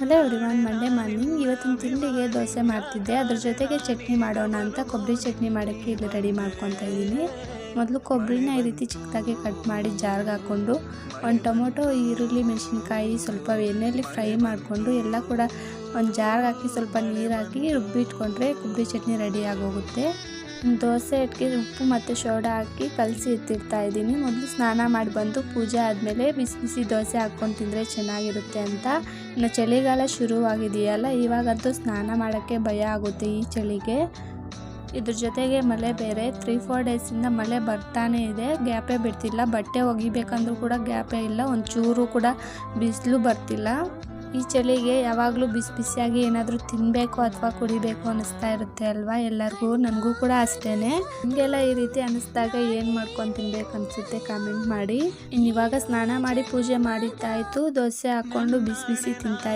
Hello everyone, Monday morning. ಇವತ್ತಿನ ತಿಂಡಿಗೆ ದೋಸೆ ಮಾಡ್ತಿದ್ದೆ. ಅದ್ರ ಜೊತೆಗೆ ಚಟ್ನಿ ಮಾಡೋಣ ಅಂತ ಕೊಬ್ಬರಿ ಚಟ್ನಿ ಮಾಡೋಕ್ಕೆ ಇಲ್ಲಿ ರೆಡಿ ಮಾಡ್ಕೊತಾ ಇದ್ದೀನಿ. ಮೊದಲು ಕೊಬ್ಬರಿನ ಈ ರೀತಿ ಚಿಕ್ಕದಾಗಿ ಕಟ್ ಮಾಡಿ ಜಾರ್ಗೆ ಹಾಕ್ಕೊಂಡು, ಒಂದು ಟೊಮೊಟೊ, ಈರುಳ್ಳಿ, ಮೆಣಸಿನ್ಕಾಯಿ ಸ್ವಲ್ಪ ಎಣ್ಣೆಯಲ್ಲಿ ಫ್ರೈ ಮಾಡಿಕೊಂಡು ಎಲ್ಲ ಕೂಡ ಒಂದು ಜಾರ್ಗೆ ಹಾಕಿ ಸ್ವಲ್ಪ ನೀರು ಹಾಕಿ ರುಬ್ಬಿಟ್ಕೊಂಡ್ರೆ ಕೊಬ್ಬರಿ ಚಟ್ನಿ ರೆಡಿ ಆಗೋಗುತ್ತೆ. ದೋಸೆ ಹಿಟ್ಟಿಗೆ ಉಪ್ಪು ಮತ್ತು ಸೋಡಾ ಹಾಕಿ ಕಲಸಿ ಇಟ್ಟಿರ್ತಾ ಇದ್ದೀನಿ. ಮೊದಲು ಸ್ನಾನ ಮಾಡಿ ಬಂದು ಪೂಜೆ ಆದಮೇಲೆ ಬಿಸಿ ಬಿಸಿ ದೋಸೆ ಹಾಕ್ಕೊಂಡು ತಿಂದರೆ ಚೆನ್ನಾಗಿರುತ್ತೆ ಅಂತ. ಇನ್ನು ಚಳಿಗಾಲ ಶುರುವಾಗಿದೆಯಲ್ಲ, ಇವಾಗಂತೂ ಸ್ನಾನ ಮಾಡೋಕ್ಕೆ ಭಯ ಆಗುತ್ತೆ ಈ ಚಳಿಗೆ. ಇದ್ರ ಜೊತೆಗೆ ಮಳೆ ಬೇರೆ 3-4 ಡೇಸಿಂದ ಮಳೆ ಬರ್ತಾನೆ ಇದೆ, ಗ್ಯಾಪೇ ಬಿಡ್ತಿಲ್ಲ. ಬಟ್ಟೆ ಒಗಿಬೇಕಂದ್ರೂ ಕೂಡ ಗ್ಯಾಪೇ ಇಲ್ಲ, ಒಂಚೂರು ಕೂಡ ಬಿಸಿಲು ಬರ್ತಿಲ್ಲ. ಈ ಚಳಿಗೆ ಯಾವಾಗಲೂ ಬಿಸಿ ಬಿಸಿಯಾಗಿ ಏನಾದರೂ ತಿನ್ನಬೇಕು ಅಥವಾ ಕುಡಿಬೇಕು ಅನ್ನಿಸ್ತಾ ಇರುತ್ತೆ ಅಲ್ವಾ ಎಲ್ಲರಿಗೂ, ನನಗೂ ಕೂಡ ಅಷ್ಟೇ. ನಿಮಗೆಲ್ಲ ಈ ರೀತಿ ಅನ್ನಿಸ್ದಾಗ ಏನು ಮಾಡ್ಕೊಂಡು ತಿನ್ಬೇಕು ಅನಿಸುತ್ತೆ ಕಾಮೆಂಟ್ ಮಾಡಿ. ಇವಾಗ ಸ್ನಾನ ಮಾಡಿ ಪೂಜೆ ಮಾಡಿದ್ದಾಯಿತು, ದೋಸೆ ಹಾಕ್ಕೊಂಡು ಬಿಸಿ ಬಿಸಿ ತಿಂತಾ